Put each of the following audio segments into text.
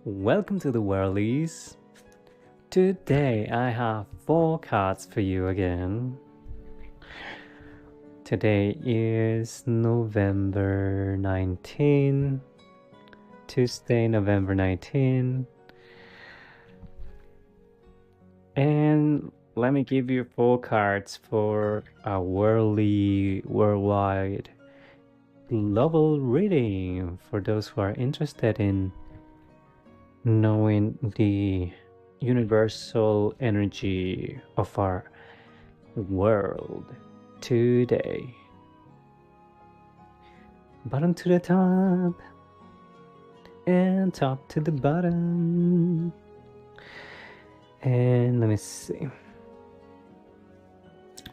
Welcome to the Whirlies. Today I have 4 cards for you again. Today is November 19, Tuesday, November 19. And let me give you 4 cards for a worldwide global reading for those who are interested in knowing the universal energy of our world today. Bottom to the top and top to the bottom. And let me see.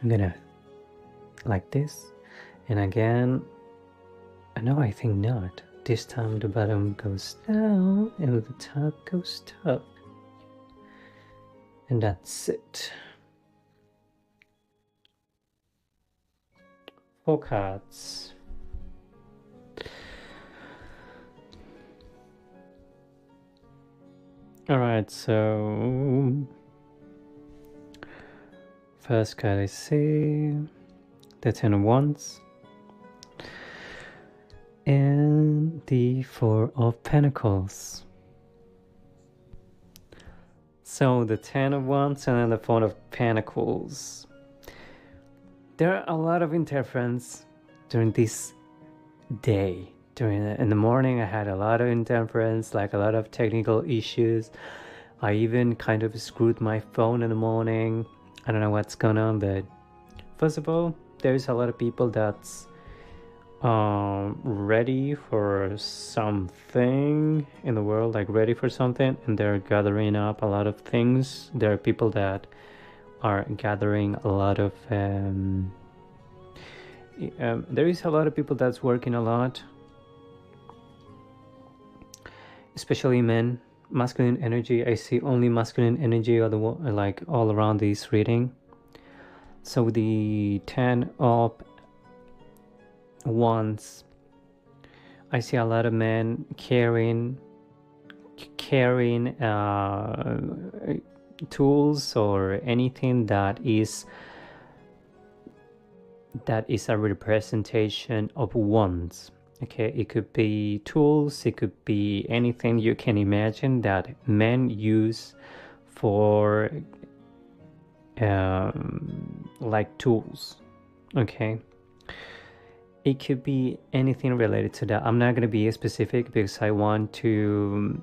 I'm gonna like this. And again, no, I think not. This time the bottom goes down and the top goes up. And that's it. 4 cards. Alright, so first card I see the 10 of Wands and the 4 of Pentacles. So the 10 of Wands and then the 4 of Pentacles. There are a lot of interference during this day. In the morning I had a lot of interference, like a lot of technical issues. I even kind of screwed my phone in the morning. I don't know what's going on, but first of all, there's a lot of people that's ready for something in the world, like ready for something, and they're gathering up a lot of things. There are people that are gathering a lot of there is a lot of people that's working a lot, especially men. Masculine energy, I see only masculine energy or like all around this reading. So the 10 of Wands, I see a lot of men carrying tools or anything that is a representation of wands. Okay, it could be tools, it could be anything you can imagine that men use for like tools. Okay, it could be anything related to that. I'm not going to be specific because I want to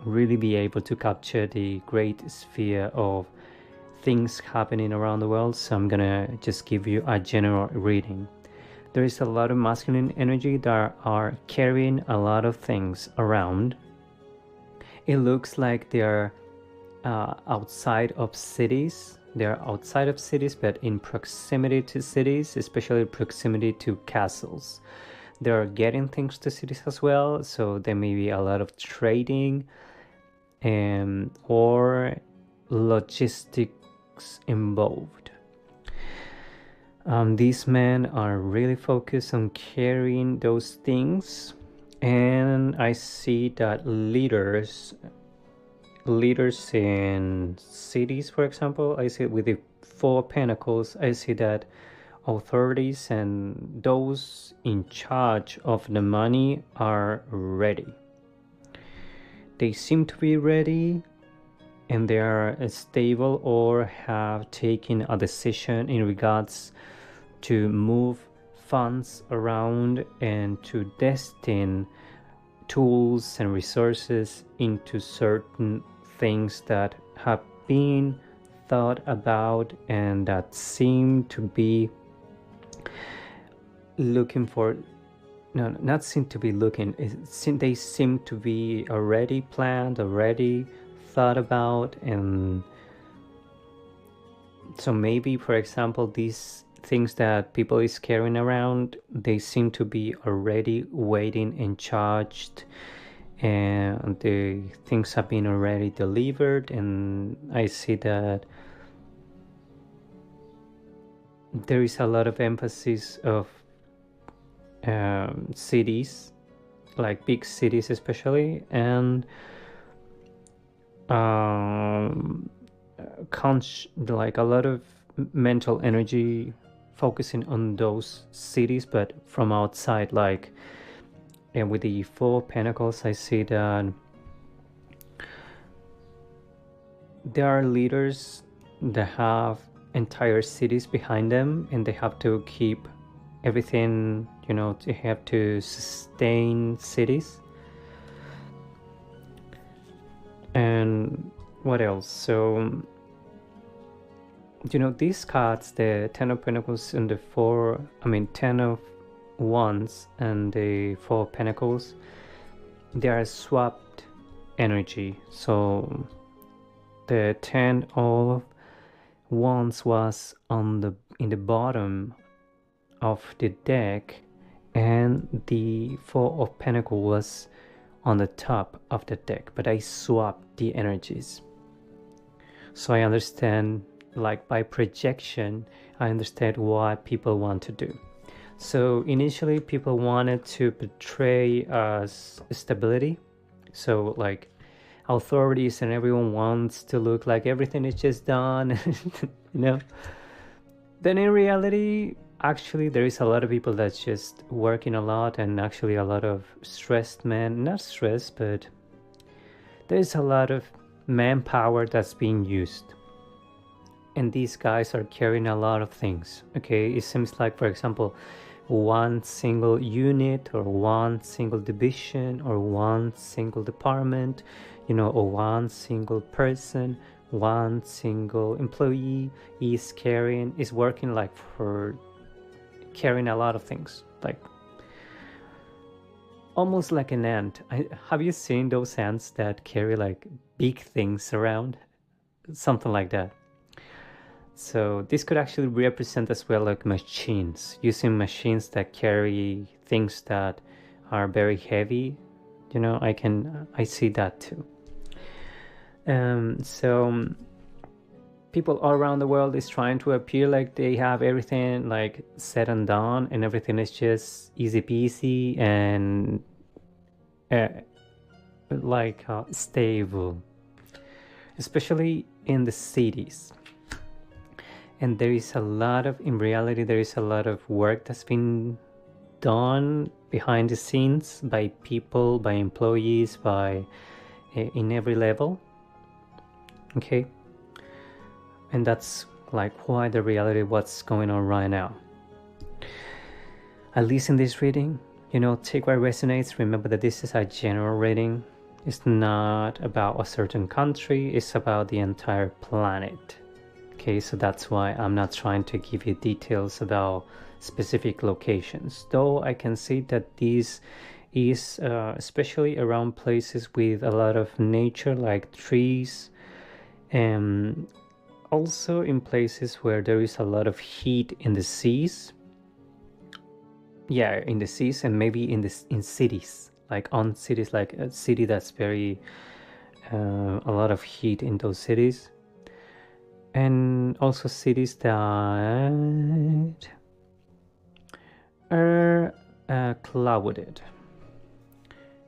really be able to capture the great sphere of things happening around the world, so I'm gonna just give you a general reading. There is a lot of masculine energy that are carrying a lot of things around. It looks like they're outside of cities. They're outside of cities, but in proximity to cities, especially proximity to castles. They're getting things to cities as well, so there may be a lot of trading or logistics involved. These men are really focused on carrying those things, and I see that leaders in cities, for example, I see with the 4 Pentacles, I see that authorities and those in charge of the money are ready. They seem to be ready, and they are stable or have taken a decision in regards to move funds around and to destine tools and resources into certain things that have been thought about and that seem to be looking for, no, not seem to be looking, they seem to be already planned, already thought about. And so maybe, for example, these things that people is carrying around, they seem to be already waiting and charged, and the things have been already delivered. And I see that there is a lot of emphasis of cities, like big cities especially, and um, like a lot of mental energy focusing on those cities, but from outside, like, and with the Four of Pentacles, I see that there are leaders that have entire cities behind them, and they have to keep everything, you know, they have to sustain cities. And what else? So, you know, these cards, the Ten of Pentacles and the Ten of Wands and the Four of Pentacles, they are swapped energy. So the Ten of Wands was in the bottom of the deck, and the Four of Pentacles was on the top of the deck, but I swapped the energies. So I understand, like by projection, I understand what people want to do. So initially people wanted to portray as stability. So like authorities and everyone wants to look like everything is just done, you know. Then in reality, actually there is a lot of people that's just working a lot, and actually a lot of stressed men, not stressed, but there's a lot of manpower that's being used. And these guys are carrying a lot of things, okay? It seems like, for example, one single unit or one single division or one single department, you know, or one single person, one single employee is working like for carrying a lot of things, like almost like an ant. Have you seen those ants that carry like big things around? Something like that. So this could actually represent as well like machines, using machines that carry things that are very heavy. You know, I see that too. So people all around the world is trying to appear like they have everything like said and done, and everything is just easy peasy and stable, especially in the cities. And there is in reality, there is a lot of work that's been done behind the scenes by people, by employees, in every level. Okay. And that's like why the reality, what's going on right now. At least in this reading, you know, take what resonates. Remember that this is a general reading. It's not about a certain country, it's about the entire planet. Okay, so that's why I'm not trying to give you details about specific locations, though I can see that this is especially around places with a lot of nature, like trees, and also in places where there is a lot of heat in the seas. Yeah, in the seas, and maybe in cities, like on cities, like a city that's very a lot of heat in those cities. And also cities that are clouded.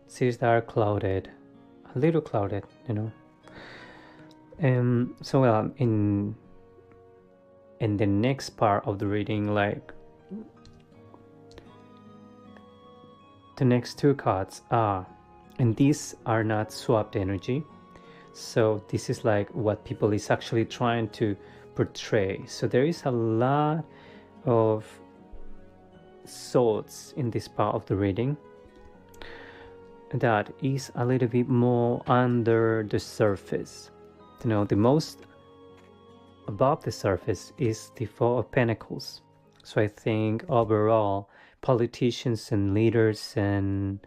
Cities that are clouded, a little clouded, you know. So in the next part of the reading, like the next two cards are, and these are not swapped energy. So this is like what people is actually trying to portray. So there is a lot of thoughts in this part of the reading that is a little bit more under the surface. You know, the most above the surface is the Four of Pentacles. So I think overall, politicians and leaders and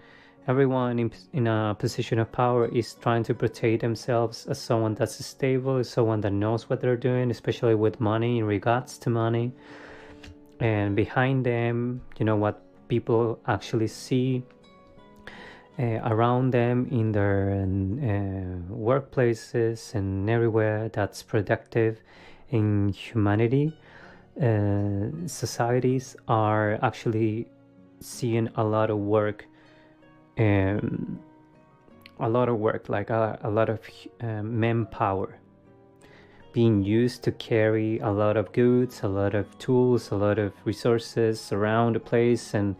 everyone in a position of power is trying to portray themselves as someone that's stable, as someone that knows what they're doing, especially with money, in regards to money. And behind them, you know, what people actually see around them in their workplaces and everywhere that's productive in humanity. Societies are actually seeing a lot of work a lot of work, like a lot of manpower being used to carry a lot of goods, a lot of tools, a lot of resources around the place, and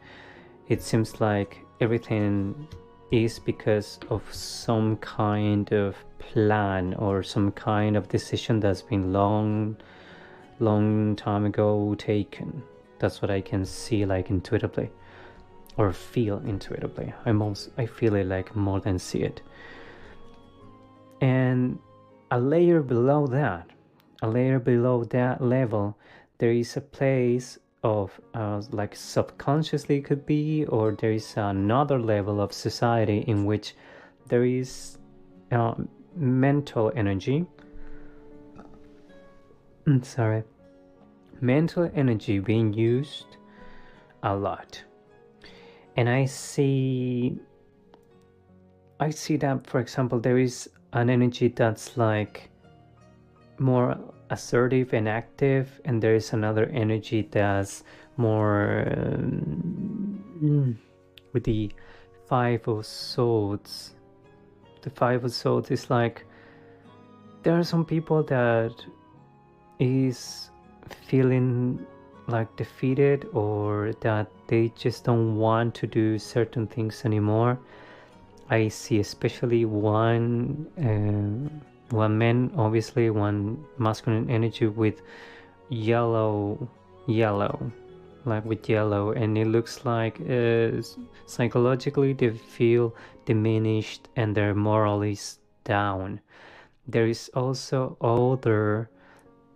it seems like everything is because of some kind of plan or some kind of decision that's been long time ago taken. That's what I can see, like, intuitively, or feel intuitively. I feel it like more than see it. And a layer below that level, there is a place of like subconsciously could be, or there is another level of society in which there is mental energy. Mental energy being used a lot. And I see that, for example, there is an energy that's like more assertive and active, and there is another energy that's more with the Five of Swords. The Five of Swords is like, there are some people that is feeling like defeated, or that they just don't want to do certain things anymore. I see especially one man, obviously one masculine energy with yellow, like with yellow, and it looks like psychologically they feel diminished and their moral is down. There is also other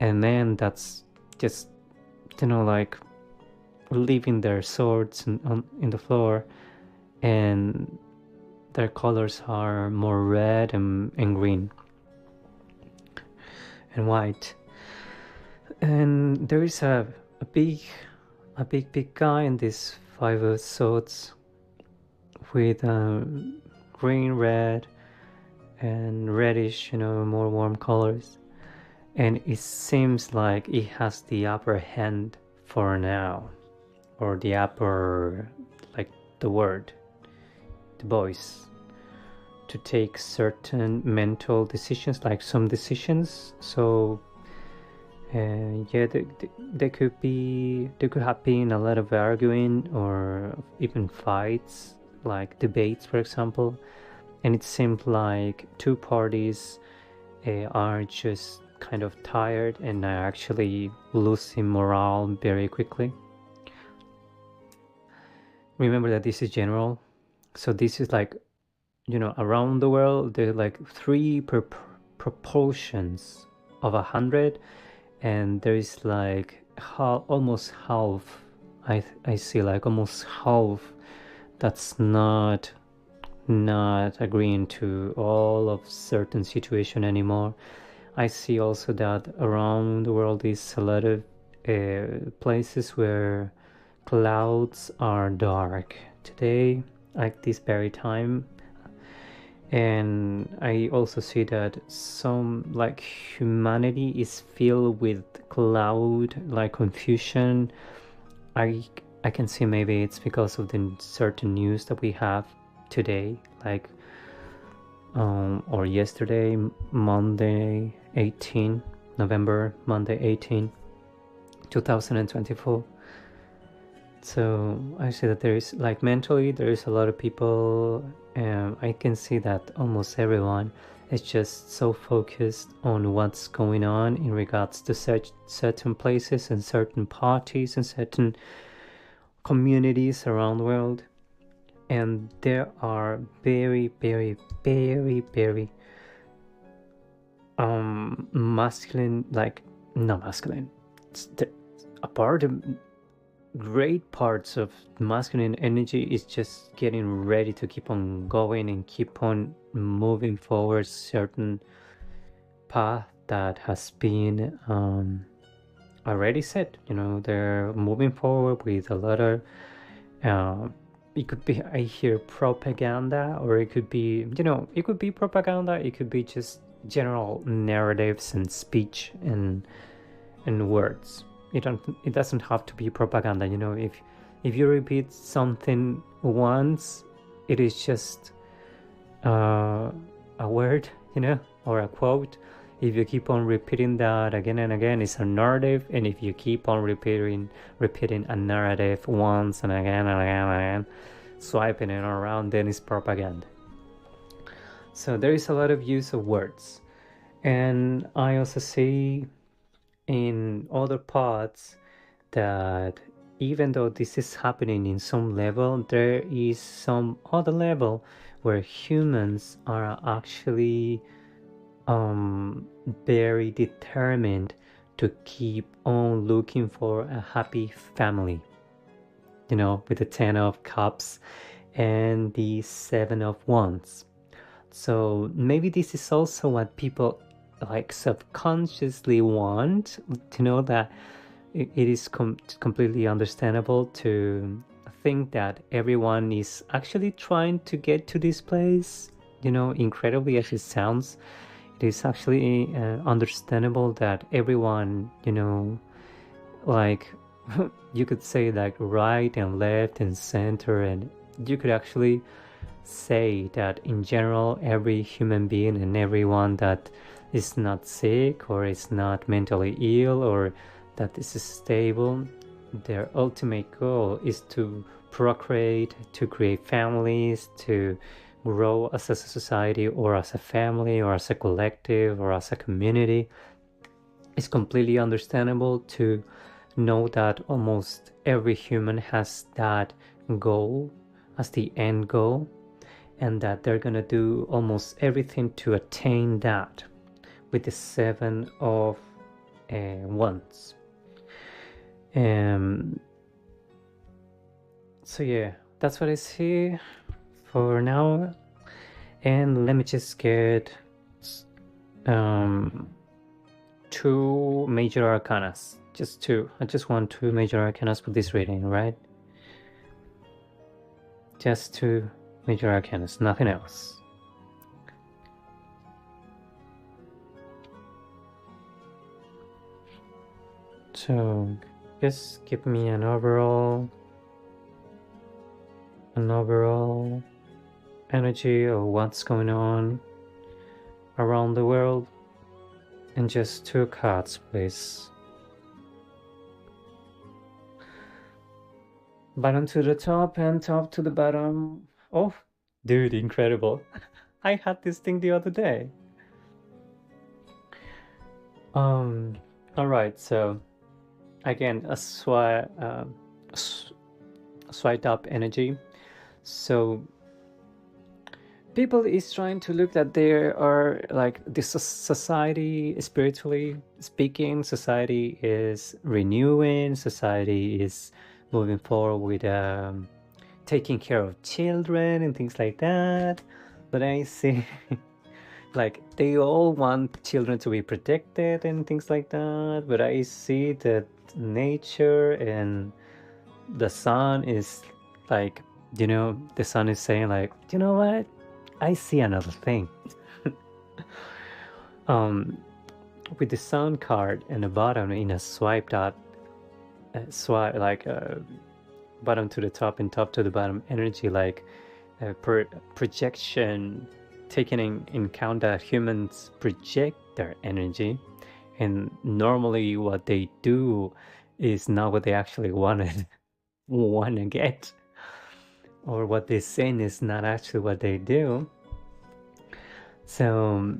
a man that's just, like leaving their swords in the floor, and their colors are more red and green and white. And there is a big guy in this Five of Swords with green, red, and reddish, more warm colors. And it seems like it has the upper hand for now, or the upper, like the word, the voice, to take certain mental decisions, like some decisions. So yeah, there could have been a lot of arguing or even fights, like debates, for example, and it seemed like two parties are just kind of tired and are actually losing morale very quickly. Remember that this is general, so this is like, around the world there are like 3 proportions of 100, and there is like almost half. I see like almost half that's not agreeing to all of certain situation anymore. I see also that around the world is a lot of places where clouds are dark today, like this very time. And I also see that some, like, humanity is filled with cloud, like confusion. I can see maybe it's because of the certain news that we have today, like or yesterday, Monday 18 November, Monday 18, 2024. So I see that there is, like, mentally there is a lot of people. I can see that almost everyone is just so focused on what's going on in regards to certain places and certain parties and certain communities around the world. And there are very, very, very, very masculine, like, not masculine, great parts of masculine energy is just getting ready to keep on going and keep on moving forward certain path that has been already set. They're moving forward with a lot of it could be, I hear, propaganda, or it could be, it could be propaganda, it could be just general narratives and speech and words. It doesn't have to be propaganda. If you repeat something once, it is just a word, or a quote. If you keep on repeating that again and again, it's a narrative. And if you keep on repeating a narrative once and again and again and again, swiping it around, then it's propaganda. So there is a lot of use of words. And I also see in other parts that even though this is happening in some level, there is some other level where humans are actually very determined to keep on looking for a happy family, with the 10 of cups and the 7 of wands. So maybe this is also what people like subconsciously want, to know that it is completely understandable to think that everyone is actually trying to get to this place, incredibly as it sounds. It is actually understandable that everyone, like you could say like right and left and center, and you could actually say that in general every human being and everyone that is not sick or is not mentally ill or that is stable, their ultimate goal is to procreate, to create families, to grow as a society or as a family or as a collective or as a community. It's completely understandable to know that almost every human has that goal as the end goal, and that they're gonna do almost everything to attain that with the 7 of wands. So yeah, that's what I see for now. And let me just get 2 major arcanas. Just 2. I just want 2 major arcanas for this reading, right? Just 2 major arcanas, nothing else. So just give me an overall energy of what's going on around the world, and just 2 cards, please. Bottom to the top and top to the bottom. Oh, dude, incredible. I had this thing the other day. Alright, so again, a swipe up energy. So people is trying to look that there are like this society, spiritually speaking, society is renewing, society is moving forward with taking care of children and things like that. But I see like they all want children to be protected and things like that, but I see that nature and the sun is like, the sun is saying like, you know what, I see another thing. With the sun card and the bottom in a swipe dot, swipe like bottom to the top and top to the bottom energy, like projection, taking in account that humans project their energy, and normally what they do is not what they actually want to get, or what they're saying is not actually what they do. So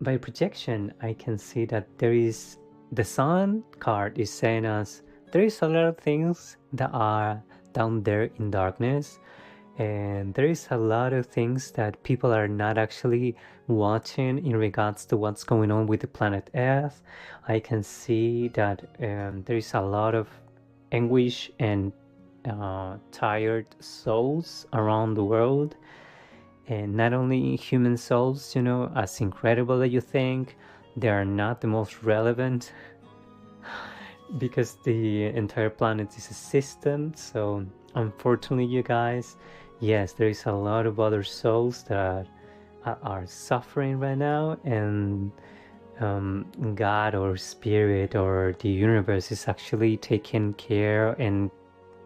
by projection, I can see that there is, the sun card is saying us there is a lot of things that are down there in darkness, and there is a lot of things that people are not actually watching in regards to what's going on with the planet Earth. I can see that there is a lot of anguish and tired souls around the world, and not only human souls, as incredible as you think, they are not the most relevant because the entire planet is a system. So unfortunately, you guys, yes, there is a lot of other souls that are suffering right now, and God or spirit or the universe is actually taking care and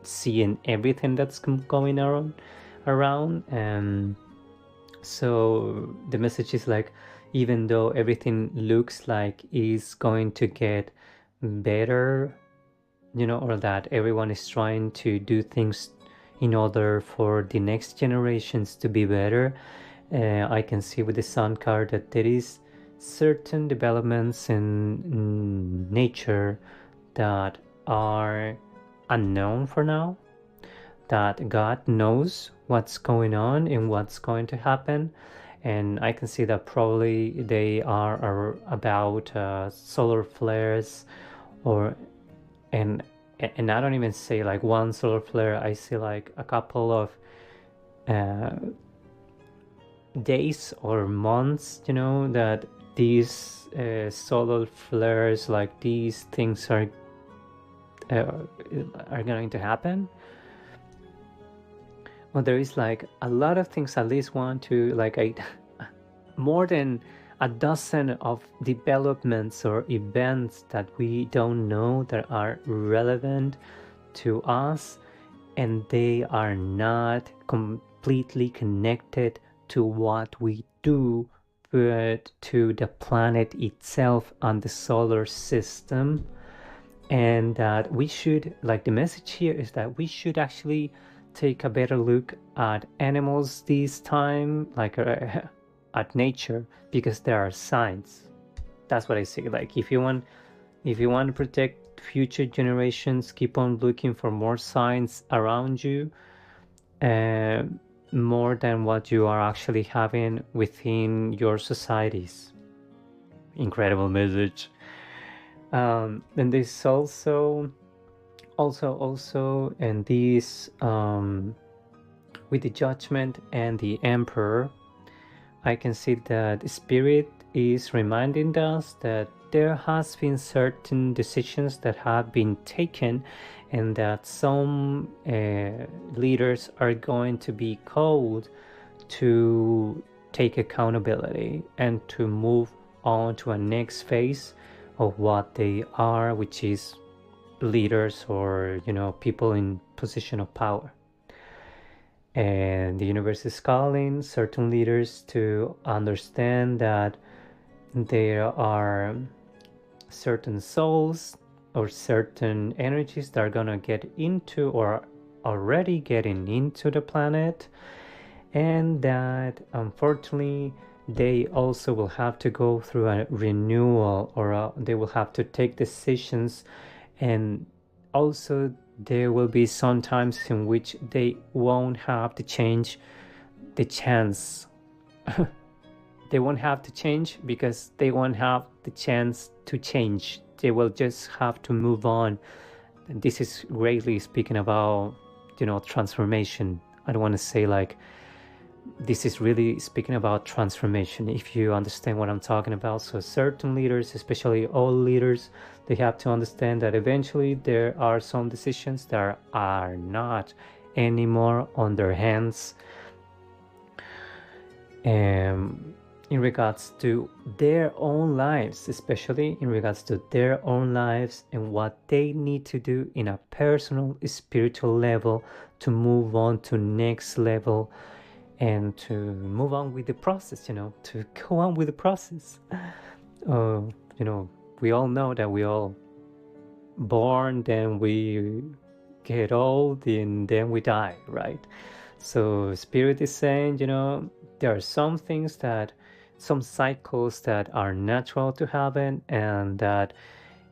seeing everything that's going around. And So the message is like, even though everything looks like is going to get better, or that everyone is trying to do things in order for the next generations to be better, I can see with the Sun card that there is certain developments in nature that are unknown for now, that God knows what's going on and what's going to happen. And I can see that probably they are about solar flares, or and I don't even say like one solar flare. I see like a couple of days or months, that these solar flares, like these things are going to happen. Well, there is like a lot of things, at least one, two, like more than a dozen of developments or events that we don't know that are relevant to us, and they are not completely connected to what we do, but to the planet itself and the solar system. And that we should, like, the message here is that we should actually take a better look at animals this time, like at nature, because there are signs. That's what I say. Like, if you want to protect future generations, keep on looking for more signs around you, more than what you are actually having within your societies. Incredible message. And this also, and this with the Judgment and the Emperor, I can see that Spirit is reminding us that there has been certain decisions that have been taken, and that some leaders are going to be called to take accountability and to move on to a next phase of what they are, which is leaders, or people in position of power. And the universe is calling certain leaders to understand that there are certain souls or certain energies that are gonna get into, or already getting into, the planet, and that unfortunately they also will have to go through a renewal, or they will have to take decisions. And also there will be some times in which they won't have to change the chance. They won't have to change because they won't have the chance to change. They will just have to move on. And this is greatly speaking about, transformation. I don't want to say like, this is really speaking about transformation, if you understand what I'm talking about. So certain leaders, especially all leaders, they have to understand that eventually there are some decisions that are not anymore on their hands, in regards to their own lives, especially in regards to their own lives and what they need to do in a personal spiritual level to move on to next level, and to move on with the process, to go on with the process. We all know that we all born, then we get old, and then we die, right? So Spirit is saying, there are some things some cycles that are natural to happen, and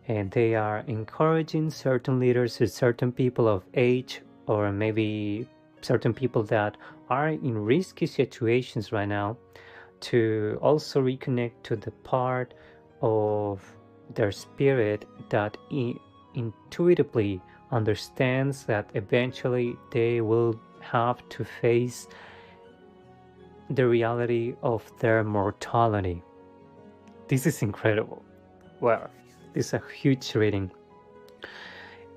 they are encouraging certain leaders or certain people of age, or maybe certain people that are in risky situations right now, to also reconnect to the part of their spirit that intuitively understands that eventually they will have to face the reality of their mortality. This is incredible. Wow, this is a huge reading.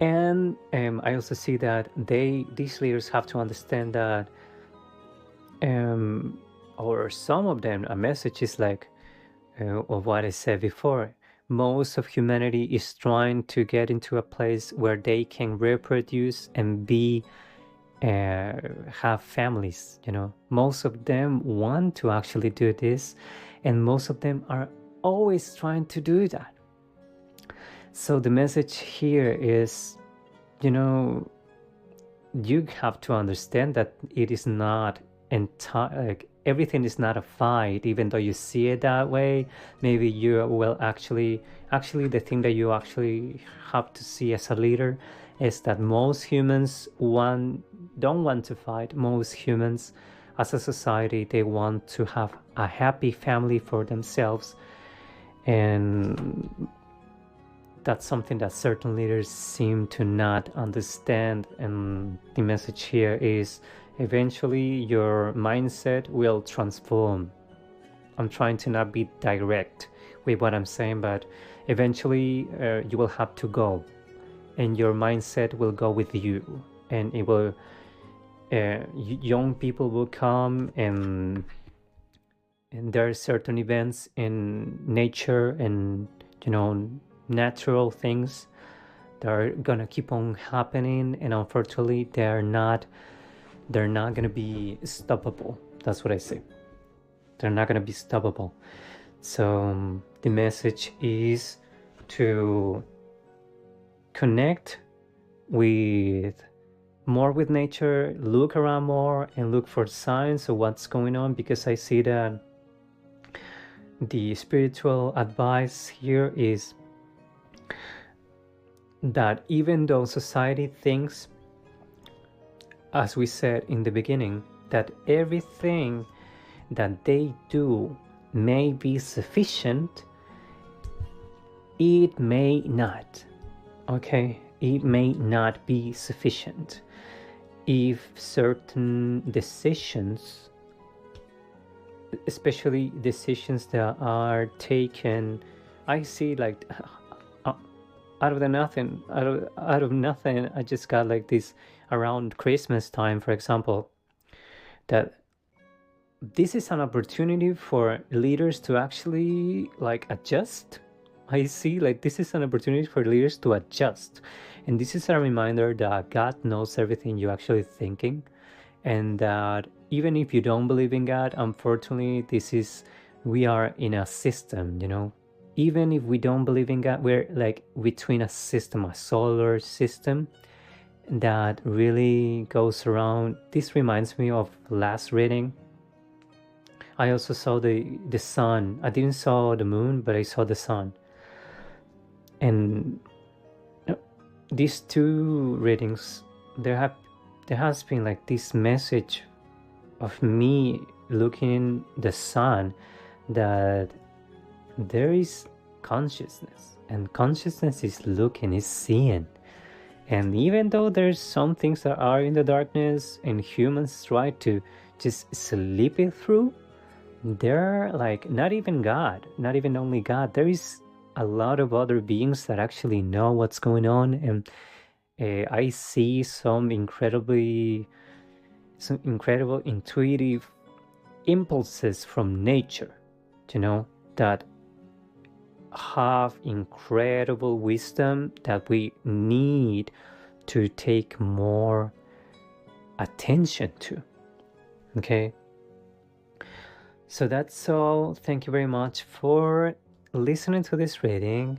And I also see that these leaders have to understand that, or some of them, a message is like, of what I said before. Most of humanity is trying to get into a place where they can reproduce and be have families, you know. Most of them want to actually do this, and most of them are always trying to do that. So the message here is, you know, you have to understand that it is not entire, like everything is not a fight, even though you see it that way. Maybe you will actually the thing that you actually have to see as a leader is that most humans don't want to fight. Most humans as a society, they want to have a happy family for themselves, and that's something that certain leaders seem to not understand. And the message here is eventually your mindset will transform. I'm trying to not be direct with what I'm saying, but eventually you will have to go, and your mindset will go with you, and it will young people will come, and there are certain events in nature and, you know, natural things that are gonna keep on happening, and unfortunately they're not gonna be stoppable. That's what I say. They're not gonna be stoppable. So the message is to connect with nature, look around more, and look for signs of what's going on, because I see that the spiritual advice here is that even though society thinks, as we said in the beginning, that everything that they do may be sufficient, it may not. Okay, it may not be sufficient. If certain decisions, especially decisions that are taken, I see like out of nothing, I just got like this around Christmas time, for example, that this is an opportunity for leaders to actually like adjust. I see like this is an opportunity for leaders to adjust, and this is a reminder that God knows everything you're actually thinking, and that even if you don't believe in God, unfortunately we are in a system, you know. Even if we don't believe in God, we're like between a system, a solar system that really goes around. This reminds me of last reading. I also saw the sun. I didn't saw the moon, but I saw the sun. And these two readings, there has been like this message of me looking the sun, that there is consciousness, and consciousness is looking, is seeing. And even though there's some things that are in the darkness and humans try to just sleep it through, they're like not even God, not even only God, there is a lot of other beings that actually know what's going on. And I see some incredible intuitive impulses from nature, you know, that have incredible wisdom that we need to take more attention to. Okay, so that's all. Thank you very much for listening to this reading.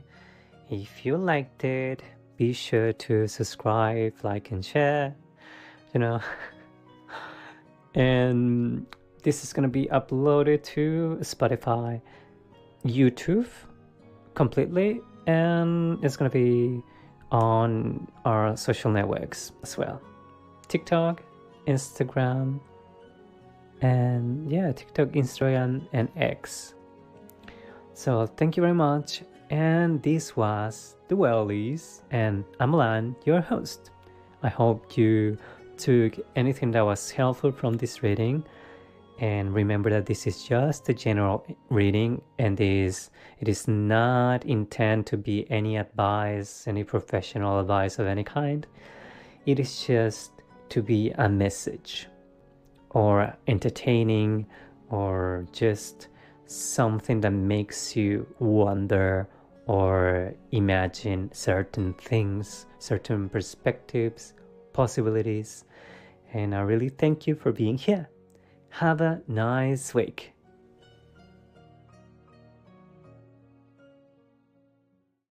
If you liked it, be sure to subscribe, like, and share, you know. And this is gonna be uploaded to Spotify, YouTube completely, and it's gonna be on our social networks as well, TikTok, Instagram, and yeah, TikTok, Instagram, and X. So thank you very much, and this was The Wellies, and I'm Alan, your host. I hope you took anything that was helpful from this reading. And remember that this is just a general reading, and it is not intended to be any advice, any professional advice of any kind. It is just to be a message, or entertaining, or just something that makes you wonder or imagine certain things, certain perspectives, possibilities. And I really thank you for being here. Have a nice week.